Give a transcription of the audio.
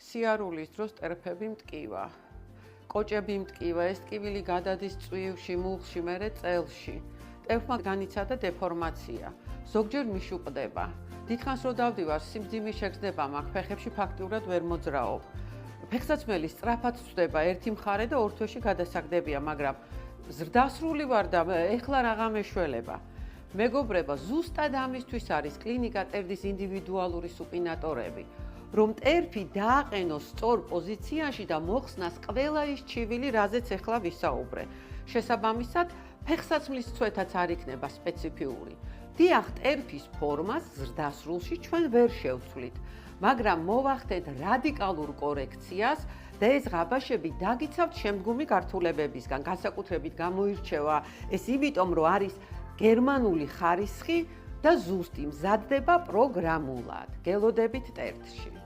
სიარულის დროს ტერფები მტკივა. კოჭები მტკივა, ეს ტკივილი გადადის წვივში, მუხლში, მერე წელში. ტერფმა განიცადა დეფორმაცია. ზოგჯერ მიშუყდება. დიდხანს რო დავდივარ, სიმძიმის შეგრძნება მაქვს, ფეხებში ფაქტიურად ვერ მოძრაობ. ფეხსაცმელი სწრაფად ცვდება, ერთი მხარე და ორ თვეში გადასაგდებია, მაგრამ ზრდასრული ვარ და ეხლა რაღა მეშველება. მეგობრებო, ზუსტად ამისთვის არის კლინიკა ტერდის ინდივიდუალური სუპინატორები, რომ ტერფი დააყენოს სწორ პოზიციაში და მოხსნას ყველა ის ჩივილი, რაზეც ეხლა ვისაუბრე. შესაბამისად, ფეხსაცმლის ცვეთაც არ იქნება სპეციფიური. დიახ, ტერფის ფორმას ზრდასრულში ჩვენ ვერ შევცვლით, მაგრამ მოვახდეთ რადიკალურ კორექციას და ეს ღაბაშები დაგიცავთ შემდგომი გართულებებისგან. განსაკუთრებით გამოირჩევა ეს იმიტომ, რომ არის გერმანული ხარისხი და ზუსტი მზადდება პროგრამულად. გელოდებით ტერტში.